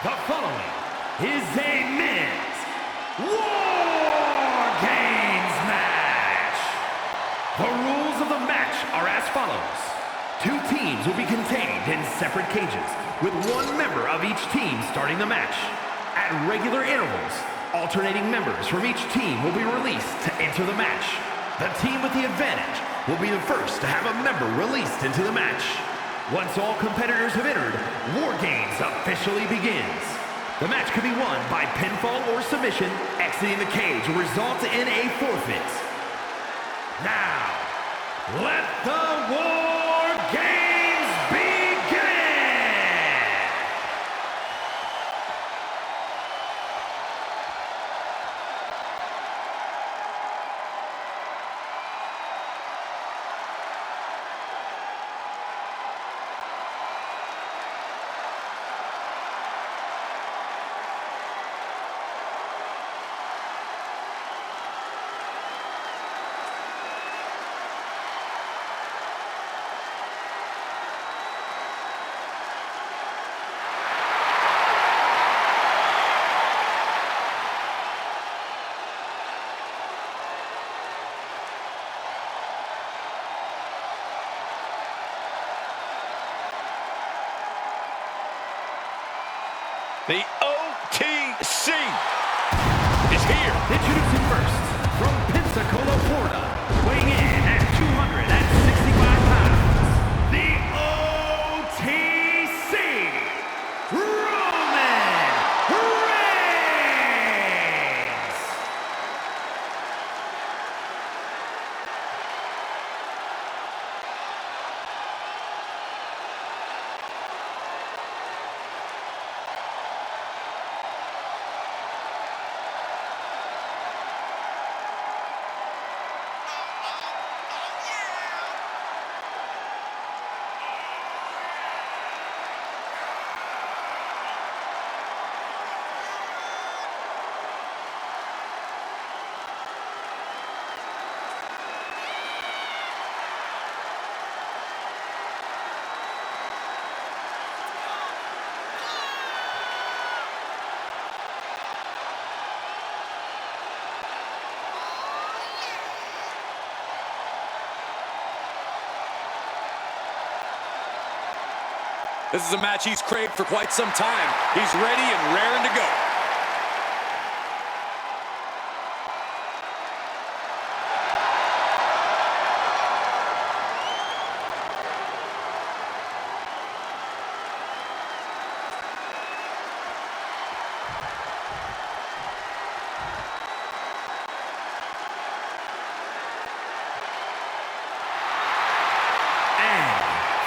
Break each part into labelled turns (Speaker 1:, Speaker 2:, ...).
Speaker 1: The following is a men's WarGames Match. The rules of the match are as follows. Two teams will be contained in separate cages, with one member of each team starting the match. At regular intervals, alternating members from each team will be released to enter the match. The team with the advantage will be the first to have a member released into the match. Once all competitors have entered, WarGames officially begins. The match can be won by pinfall or submission. Exiting the cage will result in a forfeit. Now, let the WarGames begin!
Speaker 2: The OTC is here.
Speaker 1: Introducing first, from Pensacola, Florida, weighing in at 265 pounds, the OTC, Roman Reigns.
Speaker 2: This is a match he's craved for quite some time. He's ready and raring to go.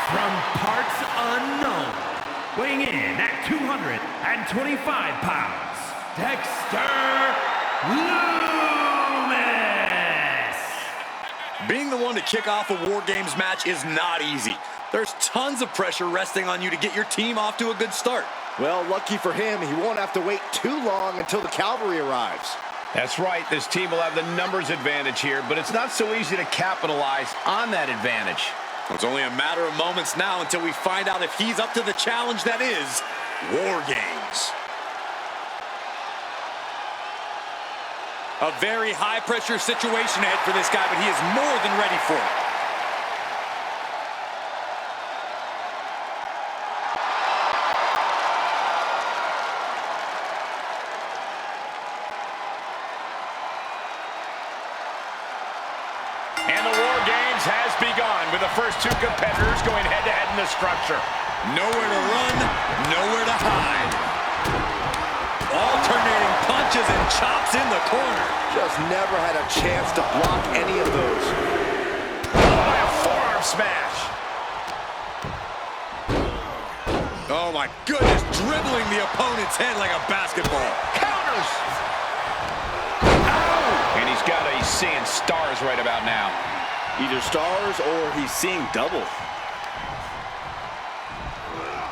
Speaker 1: From parts unknown, weighing in at 225 pounds, Dexter Loomis.
Speaker 2: Being the one to kick off a WarGames match is not easy. There's tons of pressure resting on you to get your team off to a good start.
Speaker 3: Well, lucky for him, he won't have to wait too long until the cavalry arrives.
Speaker 4: That's right, this team will have the numbers advantage here, but it's not so easy to capitalize on that advantage.
Speaker 2: It's only a matter of moments now until we find out if he's up to the challenge that is WarGames. A very high-pressure situation ahead for this guy, but he is more than ready for it.
Speaker 4: And the WarGames has begun with the first two competitors going head-to-head in the structure.
Speaker 2: Nowhere to run, nowhere to hide. Alternating punches and chops in the corner.
Speaker 3: Just never had a chance to block any of those.
Speaker 4: By a forearm smash.
Speaker 2: Oh my goodness, dribbling the opponent's head like a basketball.
Speaker 4: Counters. Ow! And he's seeing stars right about now.
Speaker 3: Either stars or he's seeing double.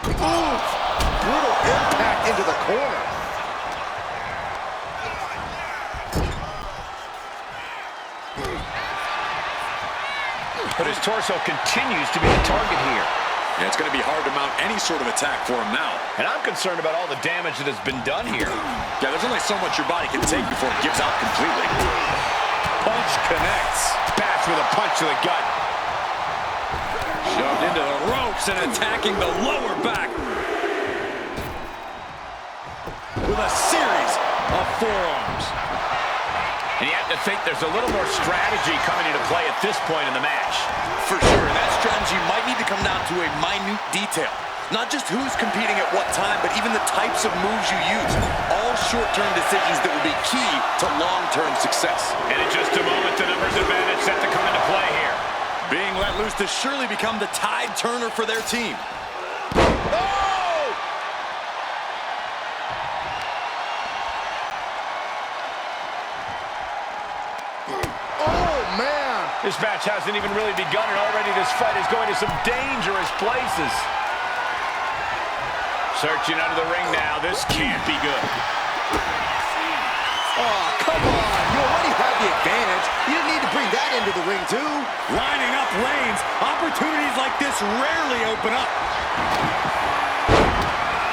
Speaker 3: Ooh, brutal impact into the corner.
Speaker 4: But his torso continues to be the target here.
Speaker 2: Yeah, it's going to be hard to mount any sort of attack for him now.
Speaker 4: And I'm concerned about all the damage that has been done here.
Speaker 2: Yeah, there's only so much your body can take before it gives out completely.
Speaker 4: Punch connects. Bats with a punch to the gut.
Speaker 2: Shoved into the ropes and attacking the lower back. With a series of forearms.
Speaker 4: And you have to think there's a little more strategy coming into play at this point in the match.
Speaker 2: For sure, and that strategy might need to come down to a minute detail. Not just who's competing at what time, but even the types of moves you use. All short-term decisions that will be key to long-term success.
Speaker 4: And in just a moment, the numbers advantage set to come into play here.
Speaker 2: Being let loose to surely become the tide turner for their team.
Speaker 4: This match hasn't even really begun, and already this fight is going to some dangerous places. Searching under the ring now. This can't be good.
Speaker 3: Oh, come on. You already had the advantage. You didn't need to bring that into the ring, too.
Speaker 2: Lining up lanes. Opportunities like this rarely open up.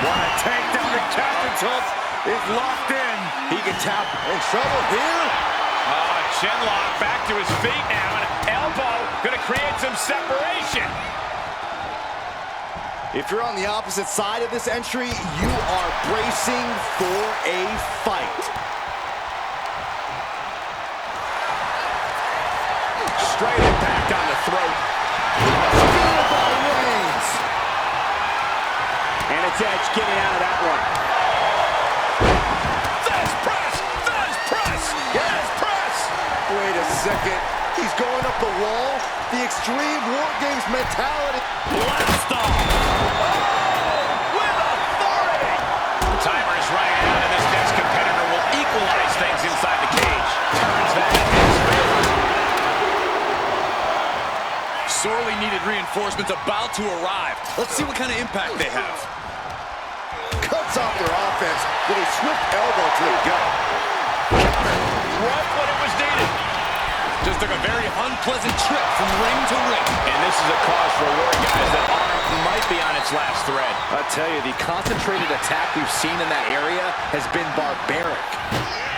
Speaker 4: What a takedown. The captain's hook is locked in.
Speaker 3: He can tap in trouble here.
Speaker 4: Chin lock, back to his feet now, and an elbow going to create some separation.
Speaker 3: If you're on the opposite side of this entry, you are bracing for a fight.
Speaker 4: Straight impact on the throat.
Speaker 3: Spear by Reigns.
Speaker 4: And it's Edge getting out of that one.
Speaker 3: Wait a second. He's going up the wall. The extreme WarGames mentality.
Speaker 2: Blast off.
Speaker 4: Oh, with authority. The timer is running out, and this next competitor will equalize things inside the cage. Turns that in his favor.
Speaker 2: Sorely needed reinforcements about to arrive. Let's see what kind of impact they have.
Speaker 3: Cuts off their offense with a swift elbow to the gut.
Speaker 4: Right when it was needed.
Speaker 2: Just took a very unpleasant trip from ring to ring.
Speaker 4: And this is a cause for worry, guys. That arm might be on its last thread.
Speaker 5: I tell you, the concentrated attack we've seen in that area has been barbaric.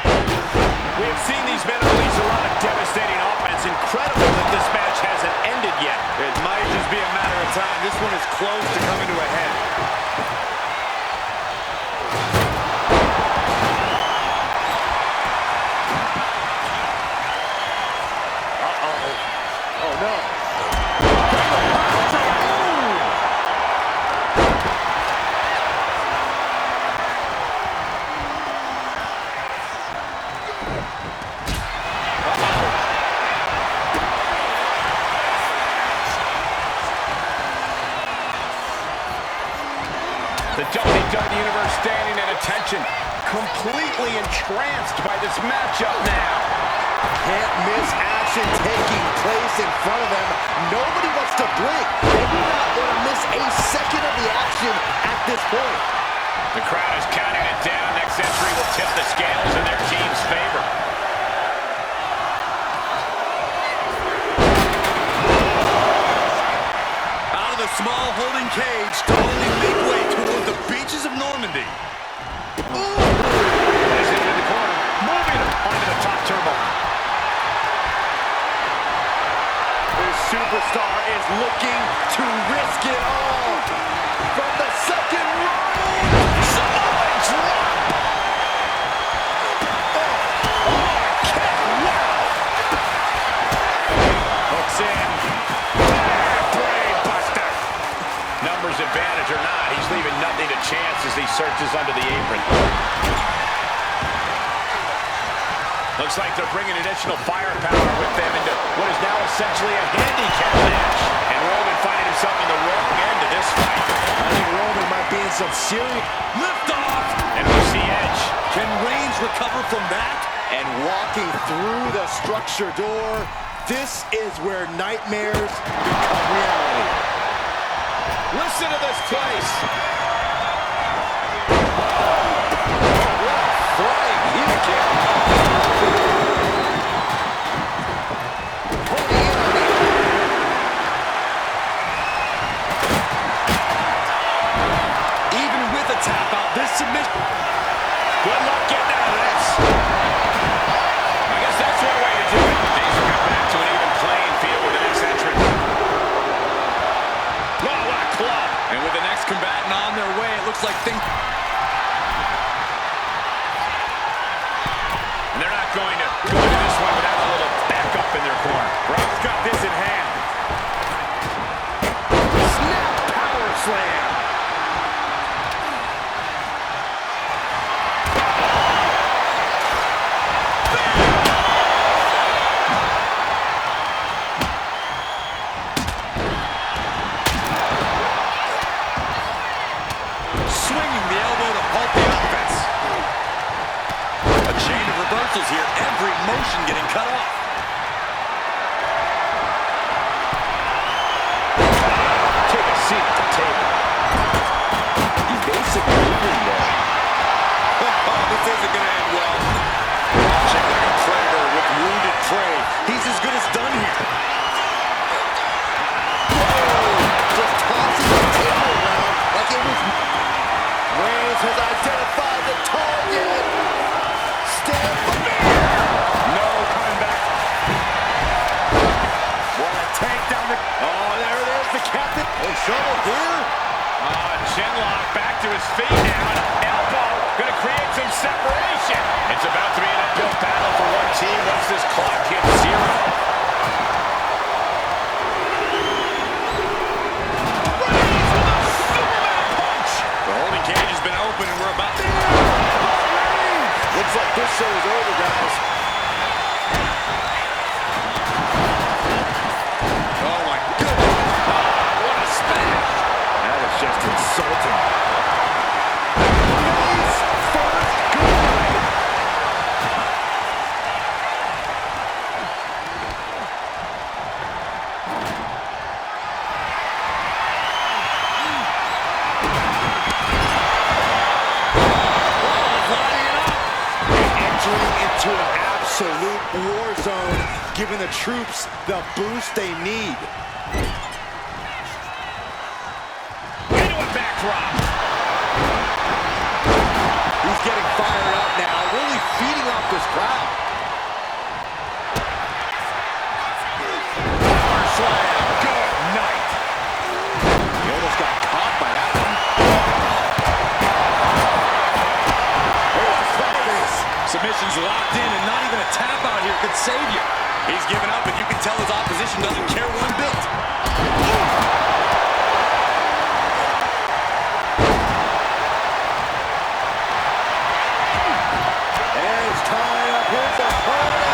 Speaker 4: We have seen these men release a lot of devastating offense. Incredible that this match hasn't ended yet.
Speaker 2: It might just be a matter of time. This one is close to coming to a head.
Speaker 4: The WWE Universe standing at attention, completely entranced by this matchup now.
Speaker 3: Can't miss action taking place in front of them. Nobody wants to blink. They do not want to miss a second of the action at this point.
Speaker 4: The crowd is counting it down. Next entry will tip the scales in their team's favor.
Speaker 2: Out of the small holding cage to only make way toward the beaches of Normandy.
Speaker 4: Placing him in the corner, moving him onto the top turbo.
Speaker 3: This superstar is looking to risk it all. From the second row.
Speaker 2: Samoa drop.
Speaker 4: Hooks in. Brain buster. Numbers advantage or not, he's leaving nothing to chance as he searches under the apron. Looks like they're bringing additional firepower with them into what is now essentially a handicap match. And Roman finding himself on the wrong end of this fight.
Speaker 3: I think Roman might be in some serious
Speaker 2: Liftoff.
Speaker 4: And we see Edge.
Speaker 2: Can Reigns recover from that?
Speaker 3: and walking through the structure door. This is where nightmares become reality.
Speaker 4: Listen to this place.
Speaker 3: Flying heel kick. Holding in on the
Speaker 4: corner. Brock's got this in hand.
Speaker 3: Snap power slam.
Speaker 2: Swinging the elbow to halt the offense. A chain of reversals here. Every motion getting cut off.
Speaker 4: Take a seat at the table.
Speaker 3: He's basically moving there.
Speaker 2: Oh, this isn't going to end well. Watching like a predator with wounded prey. He's as good as done here.
Speaker 3: Just tossing the table around like it was... Reigns has identified the target. Stand for me.
Speaker 4: No coming back.
Speaker 3: What a takedown. Oh, there it is, the captain. In trouble here.
Speaker 4: Chin lock, back to his feet now. An elbow, gonna create some separation. It's about to be an epic battle for one team once this clock hits 0.
Speaker 2: Open and we're about to...
Speaker 3: Looks like this show is over, guys.
Speaker 2: Oh, my goodness. Oh, what a smash.
Speaker 3: That is just insulting. Face first good. Into an absolute war zone, giving the troops the boost they need.
Speaker 4: Into a backdrop.
Speaker 3: He's getting fired up now, really feeding off this crowd. Power slam, good night. He almost got caught by that one.
Speaker 2: Submission's locked in, and not even a tap out here could save you. He's given up, and you can tell his opposition doesn't care one bit.
Speaker 3: And it's tying up his opponent.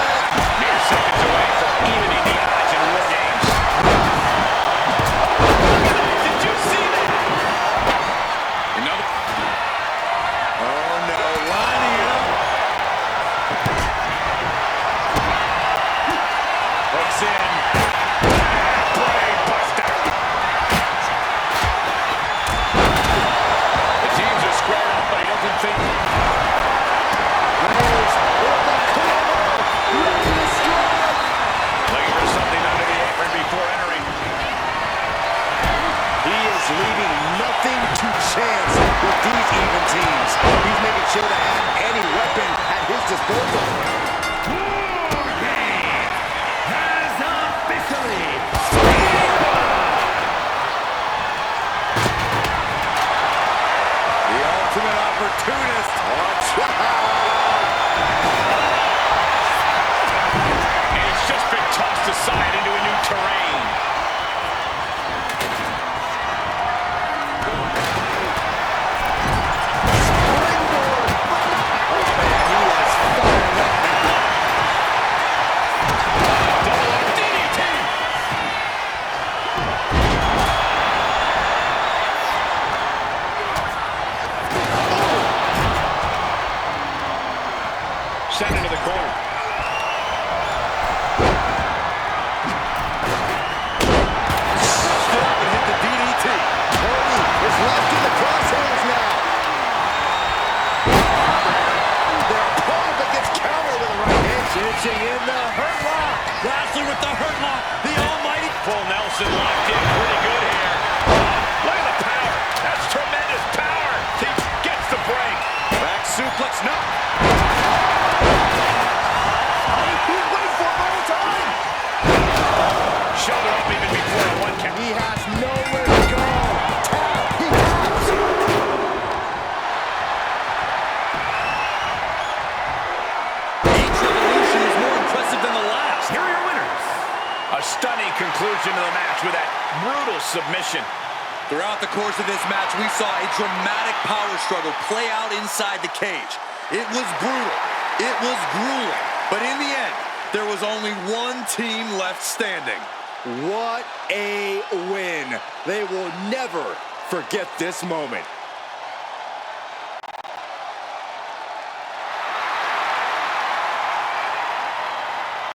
Speaker 4: Mere seconds away from evening the odds in WarGames. Did you see that?
Speaker 2: Another.
Speaker 3: Oh no, lining it up.
Speaker 4: Hooks in. Brain buster. The teams are squared up, but he doesn't think.
Speaker 3: Reigns with the corner, ready to strike.
Speaker 4: Looking for something under the apron before entering.
Speaker 3: He is leaving nothing to chance with these even teams. He's making sure to have any weapon at his disposal.
Speaker 1: WarGames has officially
Speaker 3: The ultimate opportunist. Watch out.
Speaker 4: And he's just been tossed aside into a new terrain. DDT! Sent into the corner.
Speaker 3: Stood up and hit the DDT. Cody is locked in the crosshairs now. Their opponent gets countered with a right hand. Cinching in the hurt lock.
Speaker 4: Lashley with the hurt lock. The almighty full Nelson locked in pretty good here. Look at the power. That's tremendous power. He gets the break.
Speaker 2: Back suplex, no.
Speaker 3: He's waiting for it all the time.
Speaker 4: Shoulder up even before a 1 count.
Speaker 3: He has nowhere to go. Tap. He taps.
Speaker 2: Each revolution is more impressive than the last.
Speaker 1: Here are your winners,
Speaker 4: conclusion to the match with that brutal submission.
Speaker 2: Throughout the course of this match, we saw a dramatic power struggle play out inside the cage. It was brutal. It was grueling. But in the end, there was only one team left standing.
Speaker 3: What a win. They will never forget this moment.